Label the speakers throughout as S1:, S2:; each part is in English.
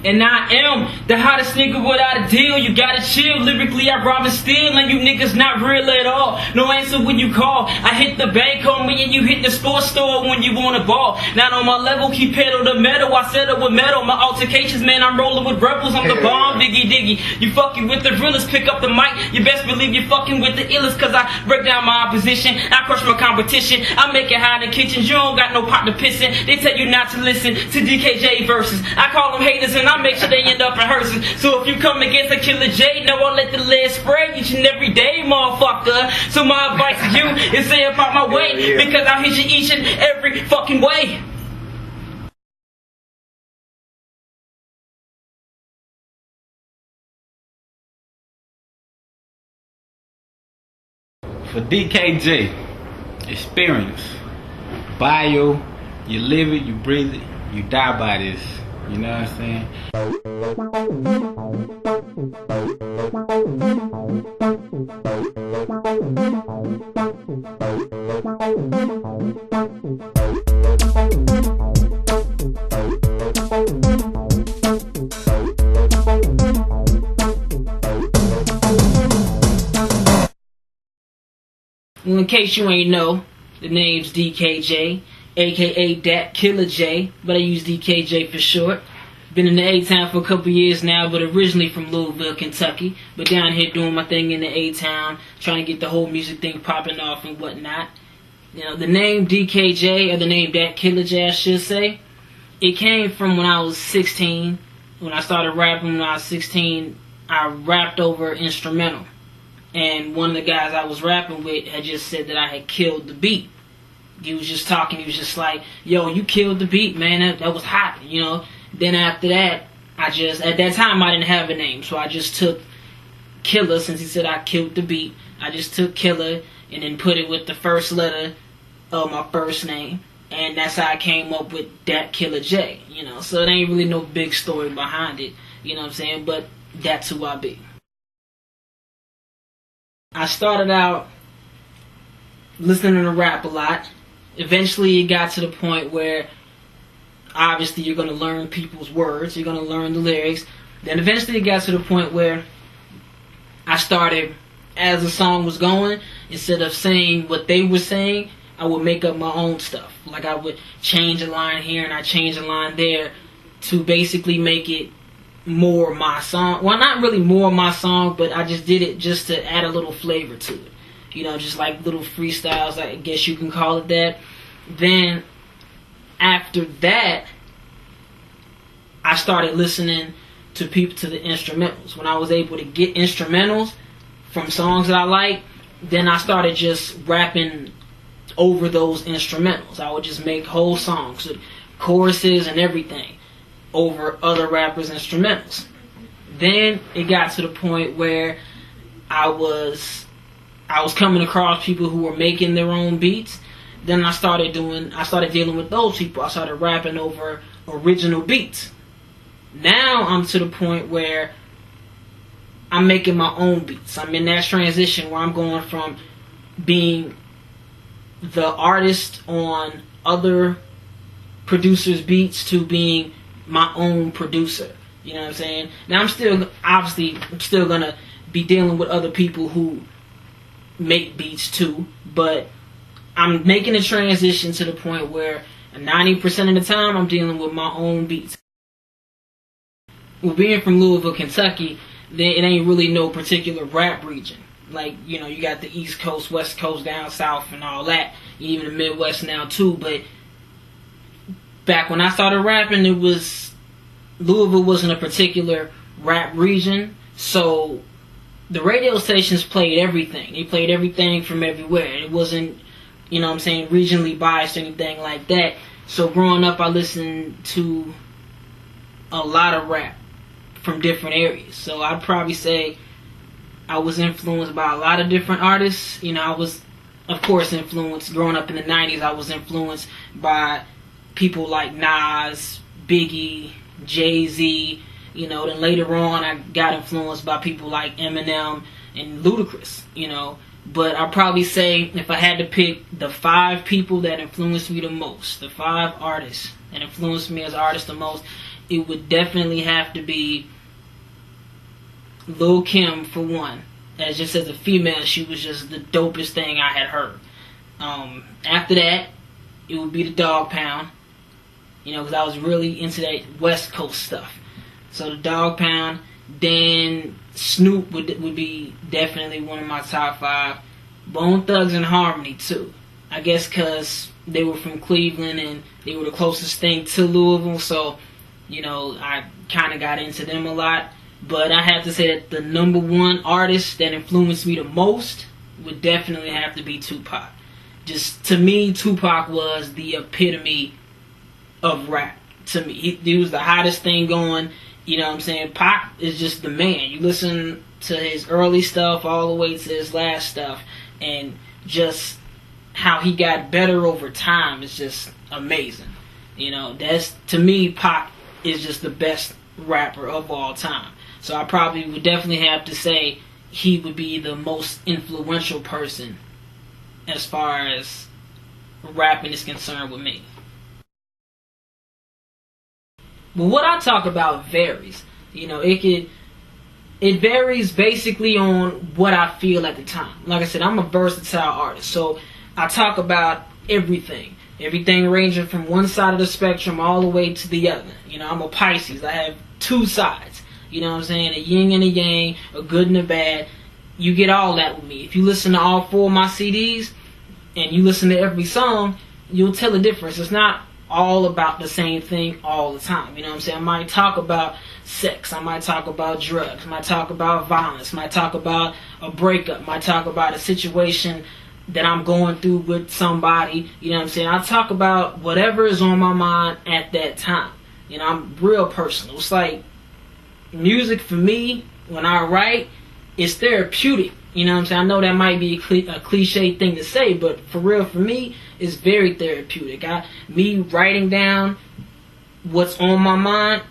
S1: And I am the hottest nigga without a deal. You gotta chill. Lyrically, I rob and steal, and you niggas not real at all. No answer when you call. I hit the bank on me, and you hit the sports store when you want a ball. Not on my level, keep pedal to metal. I settle with metal. My altercations, man, I'm rolling with rebels. I'm the bomb, diggy diggy. You fucking with the realest, pick up the mic. You best believe you fucking with the illest, cause I break down my opposition. I crush my competition. I make it high in the kitchens. You don't got no pot to pissing. They tell you not to listen to DKJ verses. I call them haters and I make sure they end up in hearses. So if you come against a Killer J, no, I'll let the lead spray each and every day, motherfucker. So my advice to you is stay up out my way, because I'll hit you each and every fucking way.
S2: For DKJ, experience, bio, you live it, you breathe it, you die by this. You know what I'm saying?
S1: Well, in case you ain't know, the name's DKJ, aka Dat Killa J, but I use DKJ for short. Been in the A-Town for a couple years now, but originally from Louisville, Kentucky. But down here doing my thing in the A-Town, trying to get the whole music thing popping off and whatnot. You know, the name DKJ, or the name Dat Killa J, I should say, it came from when I was 16. When I started rapping when I was 16, I rapped over instrumental. And one of the guys I was rapping with had just said that I had killed the beat. He was just talking, he was just like, yo, you killed the beat, man, that was hot, you know. Then after that, at that time I didn't have a name, so I just took Killa, since he said I killed the beat. I just took Killa and then put it with the first letter of my first name. And that's how I came up with Dat Killa J, you know. So it ain't really no big story behind it, you know what I'm saying, but that's who I be. I started out listening to rap a lot. Eventually it got to the point where obviously you're going to learn people's words, you're going to learn the lyrics. Then eventually it got to the point where I started, as the song was going, instead of saying what they were saying, I would make up my own stuff. Like I would change a line here and I change a line there to basically make it more my song. Well, not really more my song, but I just did it just to add a little flavor to it. You know, just like little freestyles, I guess you can call it that. Then after that, I started listening to people, to the instrumentals. When I was able to get instrumentals from songs that I like, then I started just rapping over those instrumentals. I would just make whole songs with choruses and everything over other rappers' instrumentals. Then it got to the point where I was coming across people who were making their own beats. Then I started dealing with those people. I started rapping over original beats. Now I'm to the point where I'm making my own beats. I'm in that transition where I'm going from being the artist on other producers' beats to being my own producer. You know what I'm saying? Now I'm still gonna be dealing with other people who make beats too, but I'm making a transition to the point where 90% of the time I'm dealing with my own beats. Well, being from Louisville, Kentucky, then it ain't really no particular rap region. Like, you know, you got the East Coast, West Coast, down south and all that, even the Midwest now too, but back when I started rapping, Louisville wasn't a particular rap region, so the radio stations played everything. They played everything from everywhere. It wasn't, you know what I'm saying, regionally biased or anything like that. So growing up, I listened to a lot of rap from different areas. So I'd probably say I was influenced by a lot of different artists. You know, I was, of course, influenced. Growing up in the 90s, I was influenced by people like Nas, Biggie, Jay-Z. You know, then later on, I got influenced by people like Eminem and Ludacris, you know. But I'd probably say, if I had to pick the 5 people that influenced me the most, the 5 artists that influenced me as an artist the most, it would definitely have to be Lil' Kim for one. As just as a female, she was just the dopest thing I had heard. After that, it would be the Dog Pound. You know, because I was really into that West Coast stuff. So the Dog Pound. Then Snoop would be definitely one of my top 5. Bone Thugs and Harmony too. I guess because they were from Cleveland and they were the closest thing to Louisville. So, you know, I kind of got into them a lot. But I have to say that the number one artist that influenced me the most would definitely have to be Tupac. Just to me, Tupac was the epitome of rap. To me, he was the hottest thing going. You know what I'm saying? Pac is just the man. You listen to his early stuff all the way to his last stuff, and just how he got better over time is just amazing. You know, that's, to me, Pac is just the best rapper of all time. So I probably would definitely have to say he would be the most influential person as far as rapping is concerned with me. But what I talk about varies. You know, it varies basically on what I feel at the time. Like I said, I'm a versatile artist, so I talk about everything. Everything ranging from one side of the spectrum all the way to the other. You know, I'm a Pisces. I have two sides. You know what I'm saying? A yin and a yang, a good and a bad. You get all that with me. If you listen to all 4 of my CDs and you listen to every song, you'll tell the difference. It's not all about the same thing all the time. You know what I'm saying? I might talk about sex. I might talk about drugs. I might talk about violence. I might talk about a breakup. I might talk about a situation that I'm going through with somebody. You know what I'm saying? I talk about whatever is on my mind at that time. You know, I'm real personal. It's like music for me, when I write, is therapeutic. You know what I'm saying? I know that might be a cliche thing to say, but for real, for me, it's very therapeutic. Me writing down what's on my mind,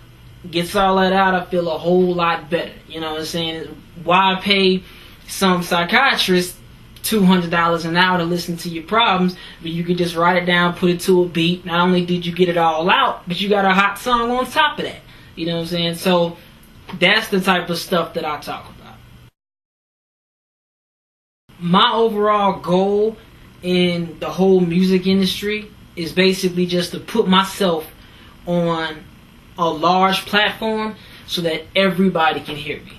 S1: gets all that out, I feel a whole lot better. You know what I'm saying? Why pay some psychiatrist $200 an hour to listen to your problems, but you can just write it down, put it to a beat. Not only did you get it all out, but you got a hot song on top of that. You know what I'm saying? So that's the type of stuff that I talk about. My overall goal in the whole music industry is basically just to put myself on a large platform so that everybody can hear me.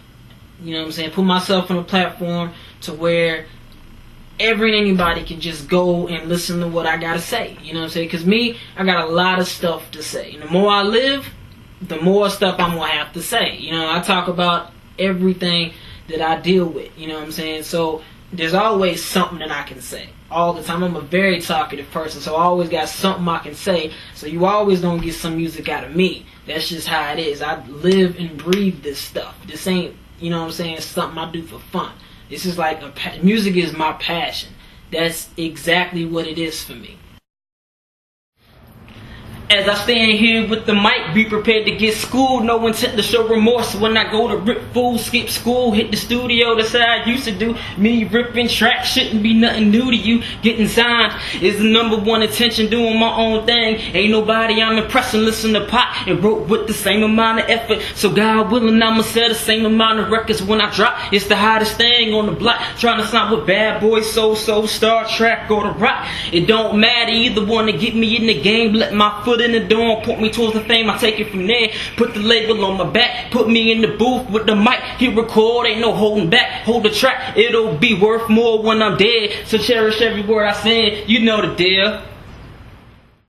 S1: You know what I'm saying? Put myself on a platform to where anybody can just go and listen to what I gotta say. You know what I'm saying? Because me, I got a lot of stuff to say. And the more I live, the more stuff I'm gonna have to say. You know, I talk about everything that I deal with. You know what I'm saying? So there's always something that I can say all the time. I'm a very talkative person, so I always got something I can say. So you always don't get some music out of me. That's just how it is. I live and breathe this stuff. This ain't, you know what I'm saying, something I do for fun. This is like music is my passion. That's exactly what it is for me. As I stand here with the mic, be prepared to get schooled. No intent to show remorse when I go to rip fool, skip school, hit the studio. That's how I used to do. Me ripping tracks shouldn't be nothing new to you. Getting signed is the number one intention, doing my own thing. Ain't nobody I'm impressing. Listen to Pop and wrote with the same amount of effort. So God willing, I'ma sell the same amount of records when I drop. It's the hottest thing on the block. Trying to sign with Bad Boys, So, Star Trek, or The Rock. It don't matter, either one to get me in the game. Let my foot in the door, point me towards the fame, I take it from there. Put the label on my back, put me in the booth with the mic, hit record, ain't no holding back. Hold the track, it'll be worth more when I'm dead. So cherish every word I say, you know the deal.